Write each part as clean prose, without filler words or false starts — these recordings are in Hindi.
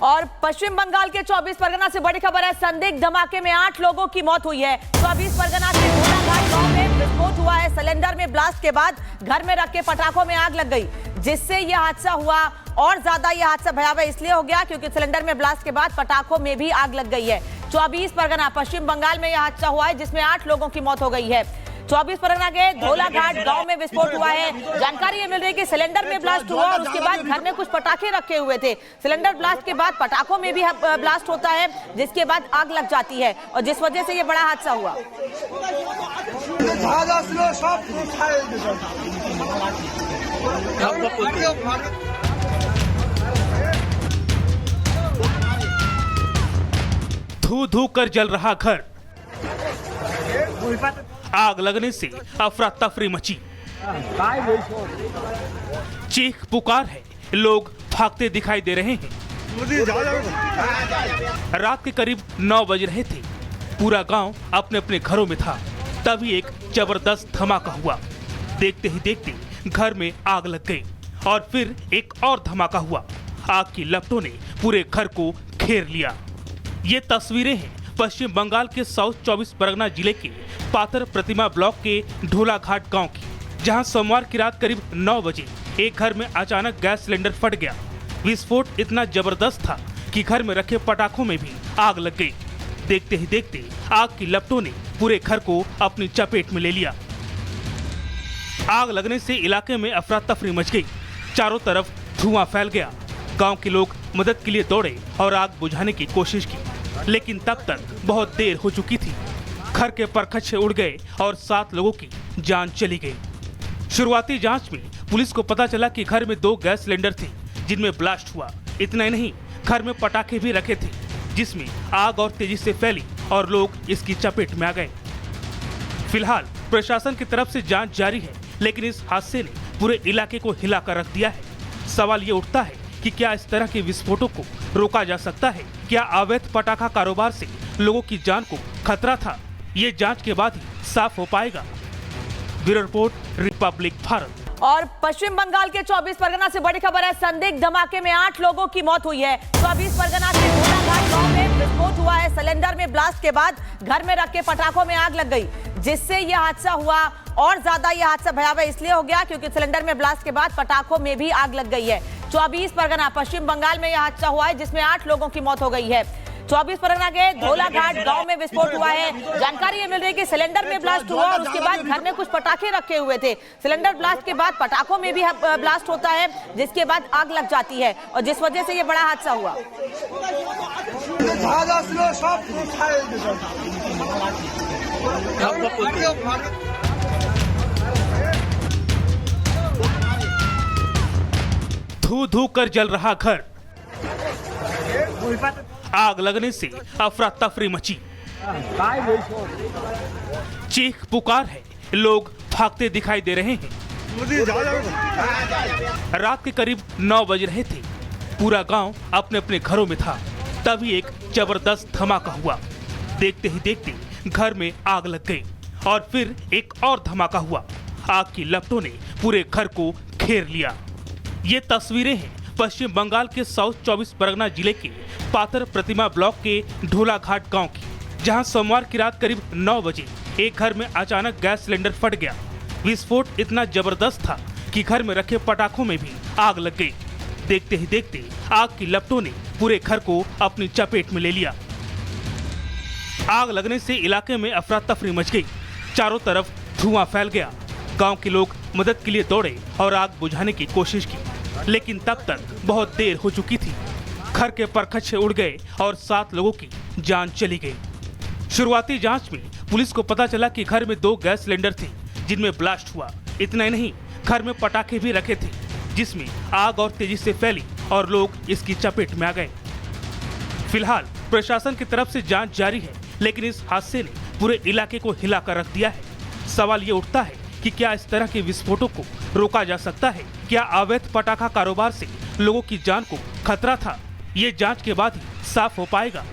और पश्चिम बंगाल के 24 परगना से बड़ी खबर है। संदिग्ध धमाके में 8 लोगों की मौत हुई है। 24 परगना के ढोलाघाट गांव में विस्फोट हुआ है। सिलेंडर में ब्लास्ट के बाद घर में रखे पटाखों में आग लग गई, जिससे यह हादसा हुआ। और ज्यादा यह हादसा भयावह इसलिए हो गया क्योंकि सिलेंडर में ब्लास्ट के बाद पटाखों में भी आग लग गई है। 24 परगना पश्चिम बंगाल में यह हादसा हुआ है, जिसमें 8 लोगों की मौत हो गई है। 24 परगना के ढोलाघाट गांव में विस्फोट हुआ है। जानकारी ये मिल रही है कि सिलेंडर में ब्लास्ट हुआ और उसके बाद घर में कुछ पटाखे रखे हुए थे। सिलेंडर ब्लास्ट के बाद पटाखों में भी ब्लास्ट होता है, जिसके बाद आग लग जाती है और जिस वजह से ये बड़ा हादसा हुआ। धू धू कर जल रहा घर, आग लगने से अफरा तफरी मची, चीख पुकार है, लोग भागते दिखाई दे रहे हैं। रात के करीब 9 बज रहे थे। पूरा गांव अपने अपने घरों में था, तभी एक जबरदस्त धमाका हुआ। देखते ही देखते घर में आग लग गई और फिर एक और धमाका हुआ। आग की लपटों ने पूरे घर को घेर लिया। ये तस्वीरें हैं पश्चिम बंगाल के साउथ 24 परगना जिले के पातर प्रतिमा ब्लॉक के ढोलाघाट गांव की, जहां सोमवार की रात करीब 9 बजे एक घर में अचानक गैस सिलेंडर फट गया। विस्फोट इतना जबरदस्त था कि घर में रखे पटाखों में भी आग लग गई। देखते ही देखते आग की लपटों ने पूरे घर को अपनी चपेट में ले लिया। आग लगने से इलाके में अफरा तफरी मच गई। चारों तरफ धुआं फैल गया। गांव के लोग मदद के लिए दौड़े और आग बुझाने की कोशिश की, लेकिन तब तक बहुत देर हो चुकी थी। घर के परखच्चे उड़ गए और 7 लोगों की जान चली गई। शुरुआती जांच में पुलिस को पता चला कि घर में 2 गैस सिलेंडर थे जिनमें ब्लास्ट हुआ। इतना ही नहीं, घर में पटाखे भी रखे थे, जिसमें आग और तेजी से फैली और लोग इसकी चपेट में आ गए। फिलहाल प्रशासन की तरफ से जांच जारी है, लेकिन इस हादसे ने पूरे इलाके को हिला कर रख दिया है। सवाल ये उठता है कि क्या इस तरह के विस्फोटों को रोका जा सकता है? क्या अवैध पटाखा कारोबार से लोगों की जान को खतरा था? ये जांच के बाद ही साफ हो पाएगा। Bureau report, Republic Bharat. और पश्चिम बंगाल के 24 परगना से बड़ी खबर है। संदिग्ध धमाके में 8 लोगों की मौत हुई है। 24 परगना के ढोलाघाट गांव में विस्फोट हुआ है। सिलेंडर में ब्लास्ट के बाद घर में रखे पटाखों में आग लग गई, जिससे यह हादसा हुआ। और ज्यादा यह हादसा भयावह इसलिए हो गया क्योंकि सिलेंडर में ब्लास्ट के बाद पटाखों में भी आग लग गई है। 24 परगना पश्चिम बंगाल में यह हादसा हुआ है, जिसमें 8 लोगों की मौत हो गई है। 24 परगना के ढोलाघाट गांव में विस्फोट हुआ है। जानकारी ये मिल रही है कि सिलेंडर में ब्लास्ट हुआ और उसके बाद घर में कुछ पटाखे रखे हुए थे। सिलेंडर ब्लास्ट के बाद पटाखों में भी ब्लास्ट होता है, जिसके बाद आग लग जाती है और जिस वजह से ये बड़ा हादसा हुआ। धू धू कर जल रहा घर, आग लगने से अफरा तफरी मची, चीख पुकार है, लोग भागते दिखाई दे रहे हैं। रात के करीब 9 बज रहे थे। पूरा गांव अपने अपने घरों में था, तभी एक जबरदस्त धमाका हुआ। देखते ही देखते घर में आग लग गई और फिर एक और धमाका हुआ। आग की लपटों ने पूरे घर को घेर लिया। ये तस्वीरें हैं पश्चिम बंगाल के साउथ 24 परगना जिले के पातर प्रतिमा ब्लॉक के ढोलाघाट गांव की, जहां सोमवार की रात करीब 9 बजे एक घर में अचानक गैस सिलेंडर फट गया। विस्फोट इतना जबरदस्त था कि घर में रखे पटाखों में भी आग लग गई। देखते ही देखते आग की लपटों ने पूरे घर को अपनी चपेट में ले लिया। आग लगने से इलाके में अफरा तफरी मच गई। चारों तरफ धुआं फैल गया। गांव के लोग मदद के लिए दौड़े और आग बुझाने की कोशिश की, लेकिन तब तक बहुत देर हो चुकी थी। घर के परखच्चे उड़ गए और 7 लोगों की जान चली गई। शुरुआती जांच में पुलिस को पता चला कि घर में 2 गैस सिलेंडर थे जिनमें ब्लास्ट हुआ। इतना ही नहीं, घर में पटाखे भी रखे थे, जिसमें आग और तेजी से फैली और लोग इसकी चपेट में आ गए। फिलहाल प्रशासन की तरफ से जांच जारी है, लेकिन इस हादसे ने पूरे इलाके को हिला कर रख दिया है। सवाल ये उठता है कि क्या इस तरह के विस्फोटों को रोका जा सकता है? क्या अवैध पटाखा कारोबार से लोगों की जान को खतरा था? ये जांच के बाद ही साफ हो पाएगा।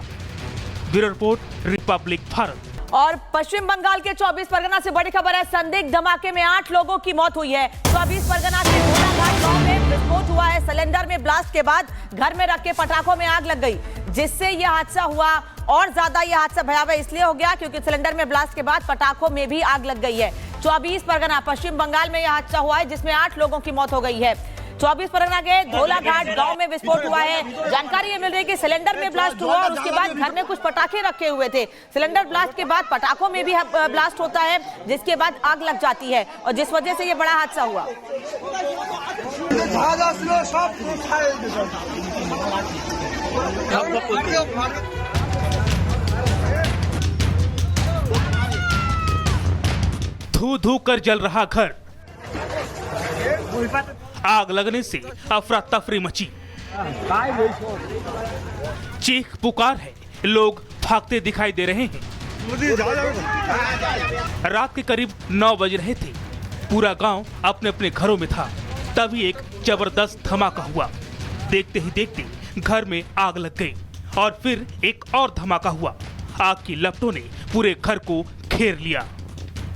Bureau report, Republic Bharat. और पश्चिम बंगाल के 24 परगना से बड़ी खबर है। संदिग्ध धमाके में 8 लोगों की मौत हुई है। 24 परगना के ढोलाघाट गांव में विस्फोट हुआ है। सिलेंडर में ब्लास्ट के बाद घर में रखे पटाखों में आग लग गई, जिससे यह हादसा हुआ। और ज्यादा यह हादसा भयावह इसलिए हो गया क्योंकि सिलेंडर में ब्लास्ट के बाद पटाखों में भी आग लग गई है। 24 परगना पश्चिम बंगाल में यह हादसा हुआ है, जिसमें 8 लोगों की मौत हो गई है। 24 परगना के धोलाघाट गांव में विस्फोट हुआ है। जानकारी ये मिल रही है कि सिलेंडर में ब्लास्ट हुआ और उसके बाद घर में कुछ पटाखे रखे हुए थे। सिलेंडर ब्लास्ट के बाद पटाखों में भी ब्लास्ट होता है, जिसके बाद आग लग जाती है और जिस वजह से ये बड़ा हादसा हुआ। धू धू कर जल रहा घर, आग लगने से अफरा तफरी मची, चीख पुकार है, लोग भागते दिखाई दे रहे हैं। रात के करीब 9 बज रहे थे। पूरा गांव अपने अपने घरों में था, तभी एक जबरदस्त धमाका हुआ। देखते ही देखते घर में आग लग गई और फिर एक और धमाका हुआ। आग की लपटों ने पूरे घर को घेर लिया।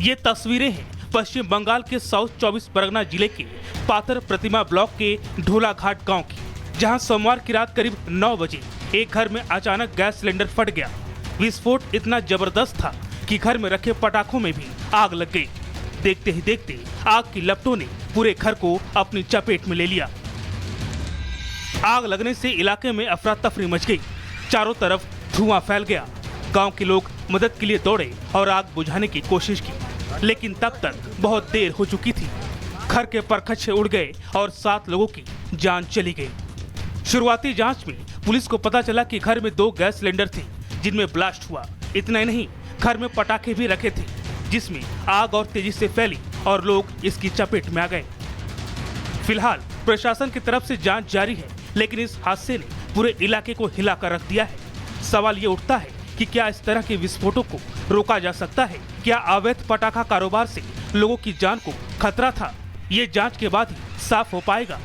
ये तस्वीरें हैं पश्चिम बंगाल के साउथ 24 परगना जिले के पातर प्रतिमा ब्लॉक के ढोलाघाट गांव की, जहां सोमवार की रात करीब 9 बजे एक घर में अचानक गैस सिलेंडर फट गया। विस्फोट इतना जबरदस्त था कि घर में रखे पटाखों में भी आग लग गई। देखते ही देखते आग की लपटों ने पूरे घर को अपनी चपेट में ले लिया। आग लगने से इलाके में अफरा तफरी मच गई। चारों तरफ धुआं फैल गया। गांव के लोग मदद के लिए दौड़े और आग बुझाने की कोशिश की, लेकिन तब तक बहुत देर हो चुकी थी। घर के परखच्चे उड़ गए और 7 लोगों की जान चली गई। शुरुआती जांच में पुलिस को पता चला कि घर में 2 गैस सिलेंडर थे जिनमें ब्लास्ट हुआ। इतना ही नहीं, घर में पटाखे भी रखे थे, जिसमें आग और तेजी से फैली और लोग इसकी चपेट में आ गए। फिलहाल प्रशासन की तरफ से जांच जारी है, लेकिन इस हादसे ने पूरे इलाके को हिलाकर रख दिया है। सवाल ये उठता है कि क्या इस तरह के विस्फोटों को रोका जा सकता है? क्या अवैध पटाखा कारोबार से लोगों की जान को खतरा था? ये जांच के बाद ही साफ हो पाएगा।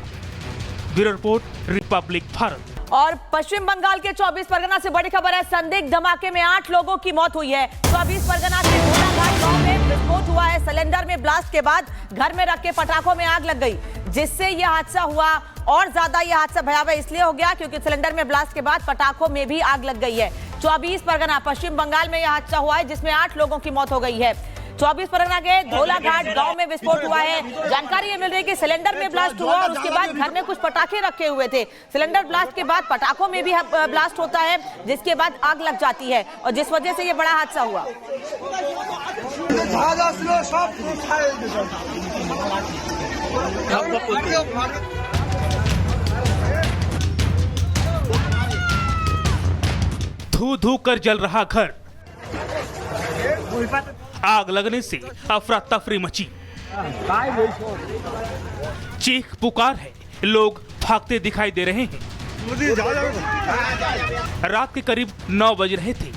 Bureau report, Republic Bharat. और पश्चिम बंगाल के 24 परगना से बड़ी खबर है। संदिग्ध धमाके में 8 लोगों की मौत हुई है। 24 परगना के धोलाघाट गांव में विस्फोट हुआ है। सिलेंडर में ब्लास्ट के बाद घर में रखे पटाखों में आग लग गई, जिससे यह हादसा हुआ। और ज्यादा यह हादसा भयावह इसलिए हो गया क्योंकि सिलेंडर में ब्लास्ट के बाद पटाखों में भी आग लग गई है। 24 परगना पश्चिम बंगाल में यह हादसा हुआ है, जिसमें 8 लोगों की मौत हो गई है। 24 परगना के धोलाघाट गांव में विस्फोट हुआ है। जानकारी ये मिल रही है कि सिलेंडर में ब्लास्ट हुआ और उसके बाद घर में कुछ पटाखे रखे हुए थे। सिलेंडर ब्लास्ट के बाद पटाखों में भी ब्लास्ट होता है, जिसके बाद आग लग जाती है और जिस वजह से ये बड़ा हादसा हुआ। धू धू कर जल रहा घर, आग लगने से अफरा तफरी मची, चीख पुकार है, लोग भागते दिखाई दे रहे हैं। रात के करीब 9 बज रहे थे।